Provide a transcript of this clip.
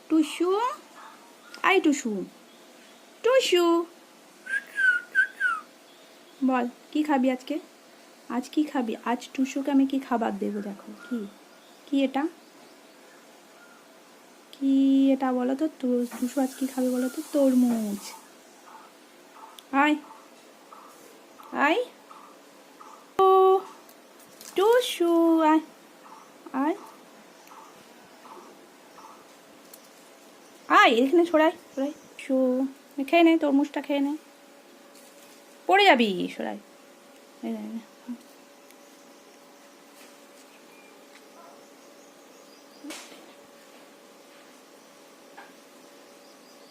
Tusu, I Tusu, Tusu বল কি খাবি আজকে? আজ কি খাবি? আজ টুসুকে আমি কি খাবার দেবো? দেখো কি কি এটা, কি এটা বলো তো? টুসু আজ কি খাবে বলো তো? তরমুজ। আয় আয় ও টুসু, আয় আয় আয়, এখানে সরাই সরাই। শু, খেয়ে নে তরমুজটা, খেয়ে নে, পড়ে যাবি, সরাই।